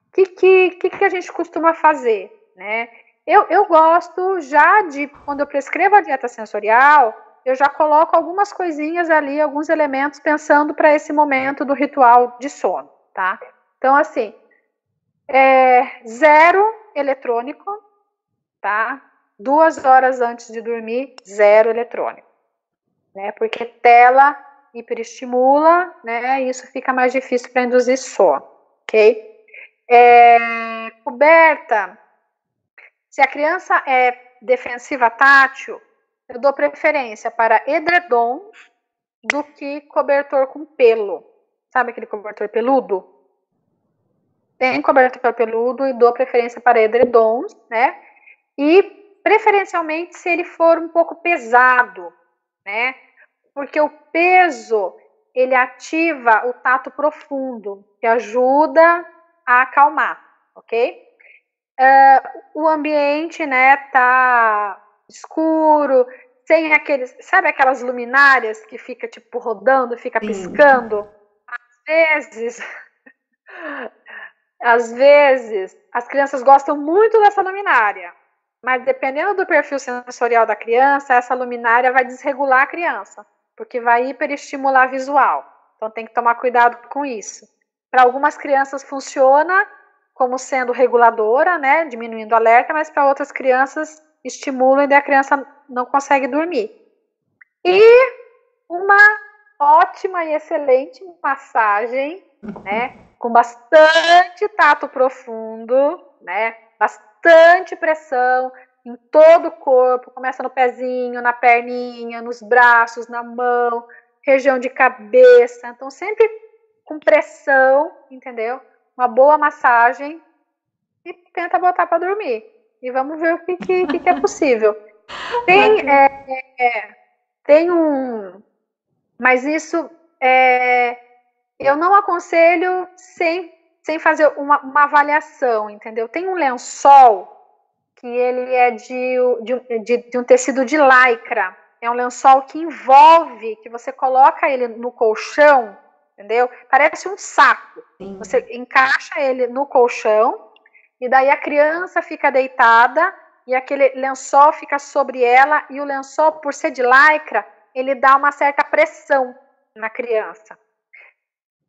O que a gente costuma fazer, né? Eu gosto já de, quando eu prescrevo a dieta sensorial, eu já coloco algumas coisinhas ali, alguns elementos, pensando para esse momento do ritual de sono, tá? Então, assim, 0 eletrônico, tá? 2 horas antes de dormir, 0 eletrônico, né? Porque tela hiperestimula, né? E isso fica mais difícil para induzir sono, ok? Coberta. Se a criança é defensiva tátil, eu dou preferência para edredom do que cobertor com pelo. Sabe aquele cobertor peludo? Tem cobertor peludo e dou preferência para edredons, né? E preferencialmente se ele for um pouco pesado, né? Porque o peso, ele ativa o tato profundo, que ajuda a acalmar, ok? O ambiente, né, tá escuro, sem aqueles, sabe aquelas luminárias que fica tipo rodando, fica piscando? Às vezes, as crianças gostam muito dessa luminária, mas dependendo do perfil sensorial da criança, essa luminária vai desregular a criança, porque vai hiperestimular visual. Então tem que tomar cuidado com isso. Para algumas crianças funciona como sendo reguladora, né, diminuindo o alerta, mas para outras crianças estimula e a criança não consegue dormir. E uma ótima e excelente massagem, né, com bastante tato profundo, né, bastante pressão em todo o corpo, começa no pezinho, na perninha, nos braços, na mão, região de cabeça, então sempre com pressão, entendeu? Uma boa massagem e tenta botar para dormir. E vamos ver o que é possível. Tem um... Mas isso eu não aconselho sem fazer uma avaliação, entendeu? Tem um lençol que ele é de um tecido de lycra. É um lençol que envolve, que você coloca ele no colchão, entendeu? Parece um saco. Sim. Você encaixa ele no colchão e daí a criança fica deitada e aquele lençol fica sobre ela e o lençol, por ser de lycra, ele dá uma certa pressão na criança.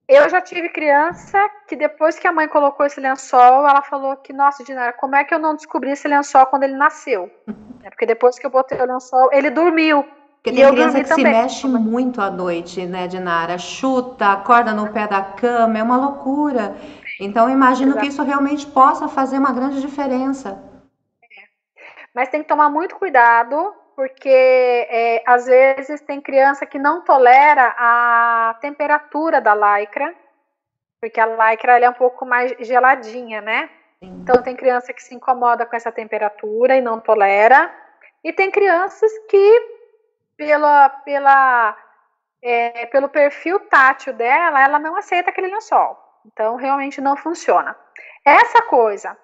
Eu já tive criança que depois que a mãe colocou esse lençol, ela falou que, nossa, Dinara, como é que eu não descobri esse lençol quando ele nasceu? Porque depois que eu botei o lençol, ele dormiu. Porque tem criança que se mexe muito à noite, né, Dinara? Chuta, acorda no pé da cama, é uma loucura. Então, eu imagino que isso realmente possa fazer uma grande diferença. Mas tem que tomar muito cuidado, porque às vezes tem criança que não tolera a temperatura da lycra, porque a lycra ela é um pouco mais geladinha, né? Sim. Então tem criança que se incomoda com essa temperatura e não tolera, e tem crianças que pelo perfil tátil dela, ela não aceita aquele lençol. Então realmente não funciona. Essa coisa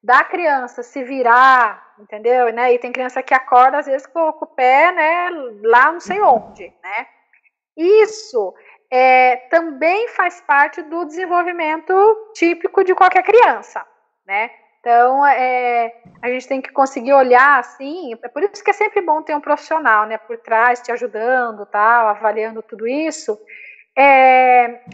da criança se virar, entendeu? Né? E tem criança que acorda, às vezes, com o pé, né, lá não sei onde, né? Isso também faz parte do desenvolvimento típico de qualquer criança, né? Então, a gente tem que conseguir olhar, assim, é por isso que é sempre bom ter um profissional, né, por trás, te ajudando, tal, avaliando tudo isso,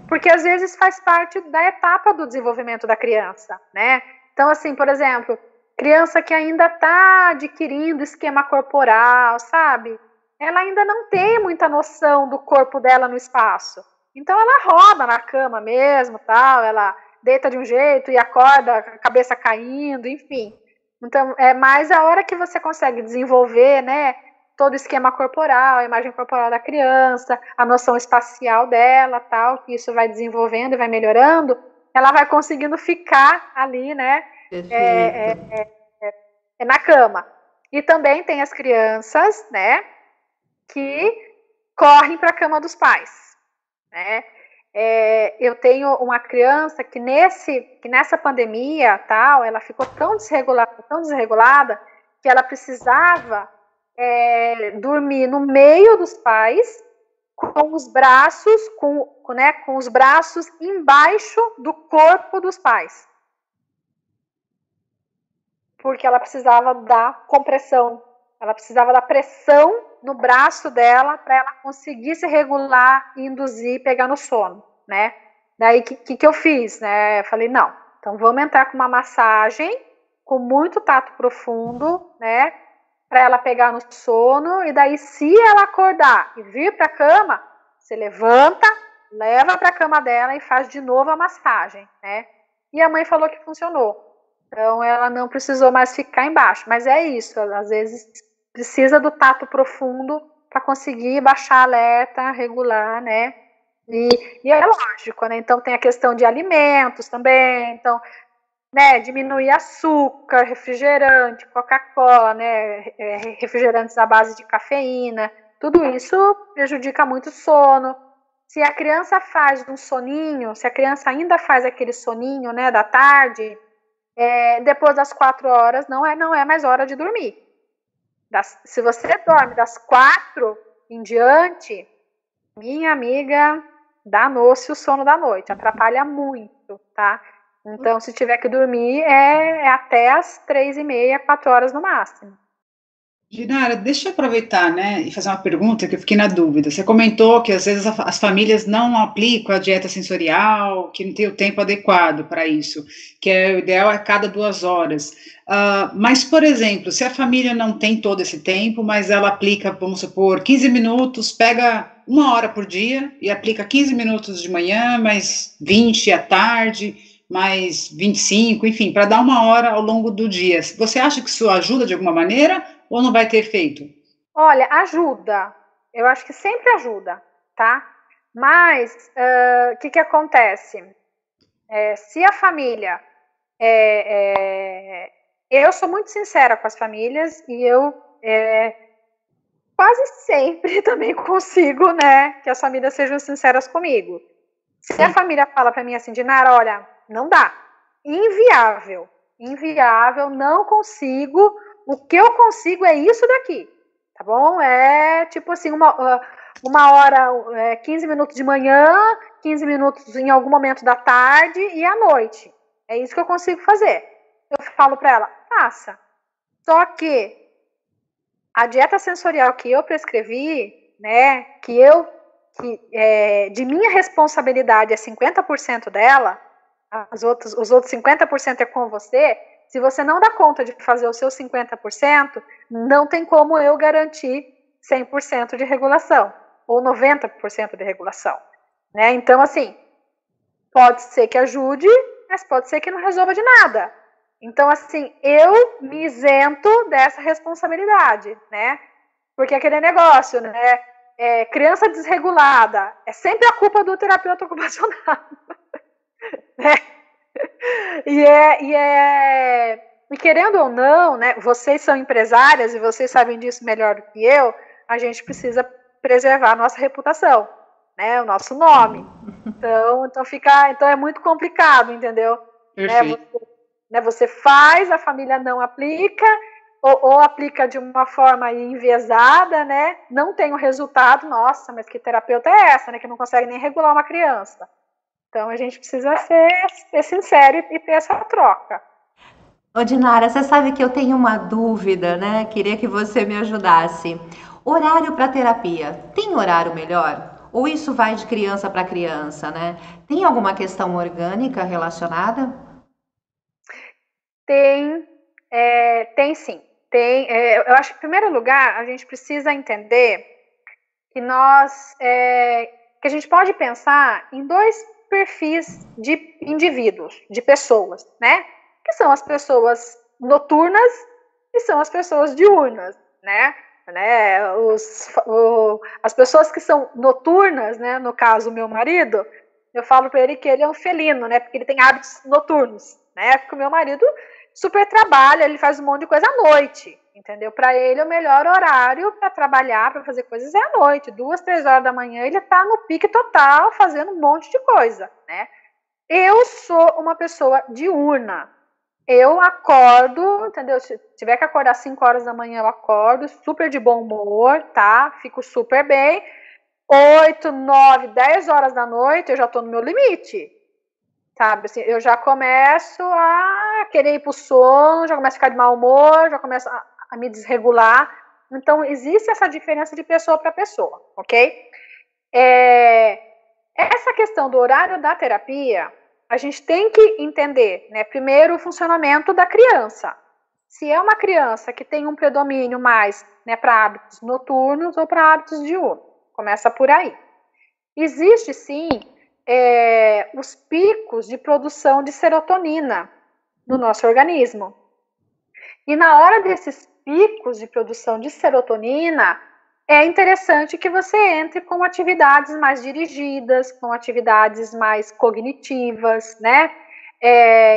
porque às vezes faz parte da etapa do desenvolvimento da criança, né? Então, assim, por exemplo, criança que ainda está adquirindo esquema corporal, sabe? Ela ainda não tem muita noção do corpo dela no espaço. Então, ela roda na cama mesmo, tal, ela deita de um jeito e acorda, a cabeça caindo, enfim. Então, é mais a hora que você consegue desenvolver, né, todo o esquema corporal, a imagem corporal da criança, a noção espacial dela, tal, que isso vai desenvolvendo e vai melhorando, ela vai conseguindo ficar ali, né, na cama. E também tem as crianças, né, que correm para a cama dos pais, né? Eu tenho uma criança que nessa pandemia, tal, ela ficou tão desregulada, que ela precisava dormir no meio dos pais, com os braços, com os braços embaixo do corpo dos pais. Porque ela precisava da compressão, ela precisava da pressão no braço dela para ela conseguir se regular, induzir, pegar no sono, né? Daí, o que eu fiz, né? Eu falei, não, então vamos entrar com uma massagem com muito tato profundo, né? Para ela pegar no sono, e daí, se ela acordar e vir para a cama, você levanta, leva para a cama dela e faz de novo a massagem, né? E a mãe falou que funcionou. Então, ela não precisou mais ficar embaixo. Mas é isso, às vezes precisa do tato profundo para conseguir baixar alerta, regular, né? E é lógico, né? Então, tem a questão de alimentos também. Então, né, diminuir açúcar, refrigerante, Coca-Cola, né? Refrigerantes à base de cafeína. Tudo isso prejudica muito o sono. Se a criança faz um soninho, se a criança ainda faz aquele soninho, né, da tarde, depois das 4 horas não é mais hora de dormir. Se você dorme das 4 em diante, minha amiga, danou-se o sono da noite, atrapalha muito, tá? Então, se tiver que dormir, até as 3h30, 4 horas no máximo. Dinara, deixa eu aproveitar, né, e fazer uma pergunta que eu fiquei na dúvida. Você comentou que às vezes as famílias não aplicam a dieta sensorial, que não tem o tempo adequado para isso, que o ideal é cada 2 horas. Mas, por exemplo, se a família não tem todo esse tempo, mas ela aplica, vamos supor, 15 minutos, pega 1 hora por dia e aplica 15 minutos de manhã, mais 20 à tarde, mais 25, enfim, para dar 1 hora ao longo do dia. Você acha que isso ajuda de alguma maneira? Ou não vai ter efeito? Olha, ajuda. Eu acho que sempre ajuda, tá? Mas, o que acontece? Se a família... eu sou muito sincera com as famílias e eu quase sempre também consigo, né, que as famílias sejam sinceras comigo. Se a família fala para mim assim, Dinara, olha, não dá. Inviável, não consigo... O que eu consigo é isso daqui, tá bom? Tipo assim, 1 hora, 15 minutos de manhã, 15 minutos em algum momento da tarde e à noite. É isso que eu consigo fazer. Eu falo para ela, faça. Só que a dieta sensorial que eu prescrevi, né, de minha responsabilidade é 50% dela, os outros 50% é com você. Se você não dá conta de fazer os seus 50%, não tem como eu garantir 100% de regulação, ou 90% de regulação, né? Então, assim, pode ser que ajude, mas pode ser que não resolva de nada. Então, assim, eu me isento dessa responsabilidade, né? Porque aquele negócio, né? Criança desregulada, é sempre a culpa do terapeuta ocupacional, né? E querendo ou não, né, vocês são empresárias e vocês sabem disso melhor do que eu, a gente precisa preservar a nossa reputação, né, o nosso nome. Então é muito complicado, entendeu? Você faz, a família não aplica, ou aplica de uma forma enviesada, né, não tem o resultado, nossa, mas que terapeuta é essa, né, que não consegue nem regular uma criança? Então, a gente precisa ser sincero e ter essa troca. Ô, Dinara, você sabe que eu tenho uma dúvida, né? Queria que você me ajudasse. Horário para terapia, tem horário melhor? Ou isso vai de criança para criança, né? Tem alguma questão orgânica relacionada? Tem sim. Eu acho que, em primeiro lugar, a gente precisa entender que que a gente pode pensar em 2 perfis de indivíduos, de pessoas, né? Que são as pessoas noturnas e são as pessoas diurnas, né? As pessoas que são noturnas, né? No caso, o meu marido, eu falo para ele que ele é um felino, né? Porque ele tem hábitos noturnos, né? Porque o meu marido super trabalha, ele faz um monte de coisa à noite, entendeu? Para ele, o melhor horário para trabalhar, para fazer coisas é à noite. 2, 3 horas da manhã, ele está no pique total, fazendo um monte de coisa, né? Eu sou uma pessoa diurna. Eu acordo, entendeu? Se tiver que acordar 5 horas da manhã, eu acordo, super de bom humor, tá? Fico super bem. 8, 9, 10 horas da noite, eu já tô no meu limite, sabe? Assim, eu já começo a querer ir pro sono, já começo a ficar de mau humor, já começo a me desregular. Então, existe essa diferença de pessoa para pessoa, ok? Essa questão do horário da terapia, a gente tem que entender, né? Primeiro, o funcionamento da criança. Se é uma criança que tem um predomínio mais, né, para hábitos noturnos ou para hábitos diurnos. Começa por aí. Existe, sim, os picos de produção de serotonina no nosso organismo. E na hora desses picos de produção de serotonina, é interessante que você entre com atividades mais dirigidas, com atividades mais cognitivas, né?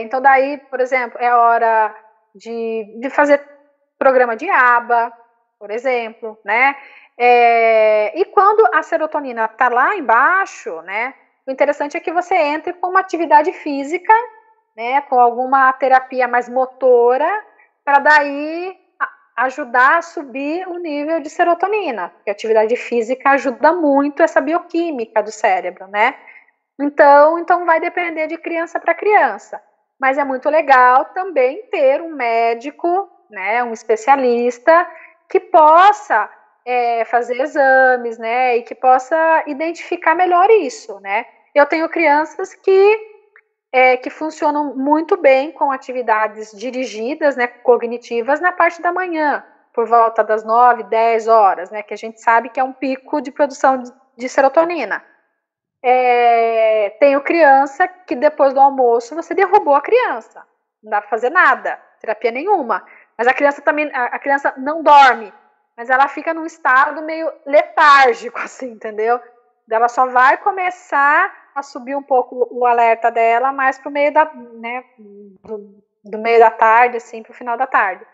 Então, daí, por exemplo, é hora de fazer programa de aba, por exemplo, né? E quando a serotonina está lá embaixo, né, o interessante é que você entre com uma atividade física, né, com alguma terapia mais motora, para daí ajudar a subir o nível de serotonina, porque a atividade física ajuda muito essa bioquímica do cérebro, né? Então vai depender de criança para criança, mas é muito legal também ter um médico, né, um especialista que possa fazer exames, né, e que possa identificar melhor isso, né. Eu tenho crianças que funcionam muito bem com atividades dirigidas, né, cognitivas na parte da manhã, por volta das 9, 10 horas, né, que a gente sabe que é um pico de produção de serotonina. Tenho criança que depois do almoço você derrubou a criança, não dá para fazer nada, terapia nenhuma, mas a criança não dorme, mas ela fica num estado meio letárgico, assim, entendeu? Ela só vai começar a subir um pouco o alerta dela mais pro meio da, né, do meio da tarde, assim, pro final da tarde.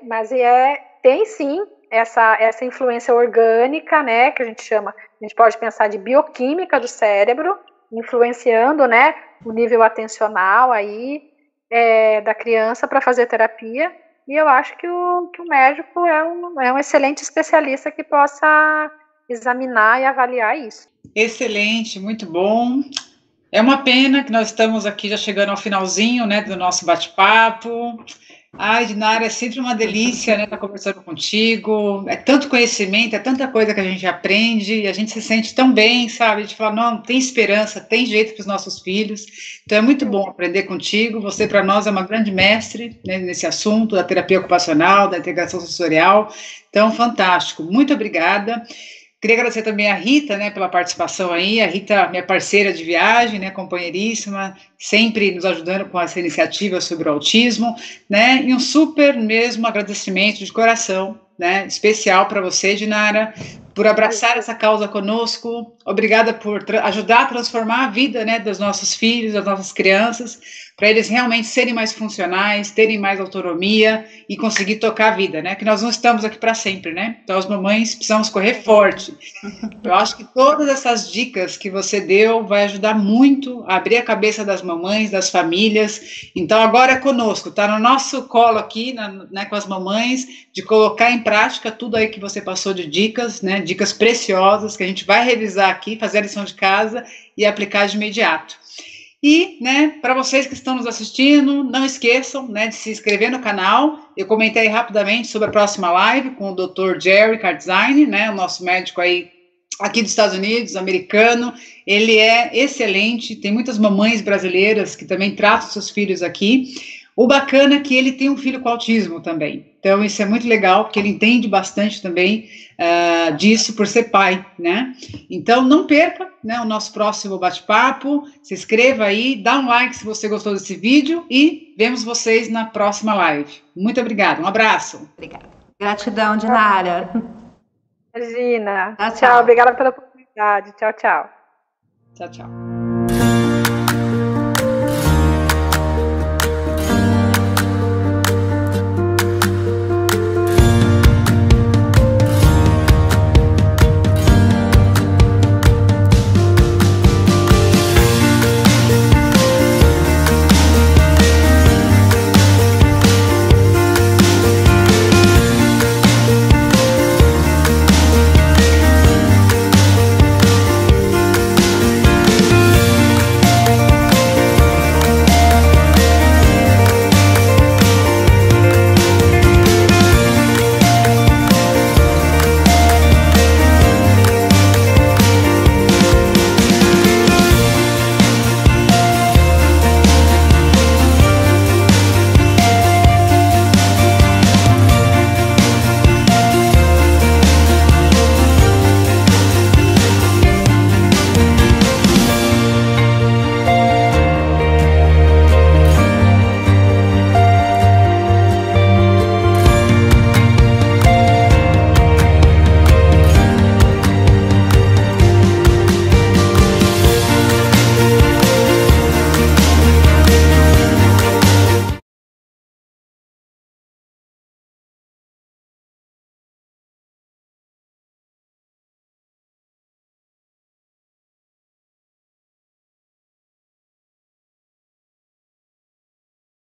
Mas tem sim essa influência orgânica, né, que a gente pode pensar de bioquímica do cérebro, influenciando, né, o nível atencional aí da criança para fazer terapia. E eu acho que o médico é um excelente especialista que possa examinar e avaliar isso. Excelente, muito bom. É uma pena que nós estamos aqui já chegando ao finalzinho, né, do nosso bate-papo. Ai, Dinara, é sempre uma delícia, né, estar conversando contigo. É tanto conhecimento, é tanta coisa que a gente aprende, e a gente se sente tão bem, sabe? A gente fala, não, tem esperança, tem jeito para os nossos filhos. Então é muito bom aprender contigo. Você, para nós, é uma grande mestre, né, nesse assunto da terapia ocupacional, da integração sensorial. Então, fantástico. Muito obrigada. Queria agradecer também a Rita, né, pela participação aí. A Rita, minha parceira de viagem, né, companheiríssima, sempre nos ajudando com essa iniciativa sobre o autismo, né, e um super mesmo agradecimento de coração, né, especial para você, Dinara, por abraçar essa causa conosco. Obrigada por ajudar a transformar a vida, né, dos nossos filhos, das nossas crianças, para eles realmente serem mais funcionais, terem mais autonomia e conseguir tocar a vida, né? Que nós não estamos aqui para sempre, né? Então, as mamães precisamos correr forte. Eu acho que todas essas dicas que você deu vai ajudar muito a abrir a cabeça das mamães, das famílias. Então, agora é conosco, tá no nosso colo aqui, né, com as mamães, de colocar em prática tudo aí que você passou de dicas, né? Dicas preciosas que a gente vai revisar aqui, fazer a lição de casa e aplicar de imediato. E, né, para vocês que estão nos assistindo, não esqueçam, né, de se inscrever no canal. Eu comentei rapidamente sobre a próxima live com o Dr. Jerry Cardzine, né, o nosso médico aí aqui dos Estados Unidos, americano. Ele é excelente, tem muitas mamães brasileiras que também tratam seus filhos aqui. O bacana é que ele tem um filho com autismo também. Então, isso é muito legal, porque ele entende bastante também disso por ser pai, né? Então, não perca, né, o nosso próximo bate-papo. Se inscreva aí, dá um like se você gostou desse vídeo e vemos vocês na próxima live. Muito obrigada, um abraço. Obrigada. Gratidão, Dinara. Imagina. Tchau, obrigada pela oportunidade. Tchau, tchau. Tchau, tchau.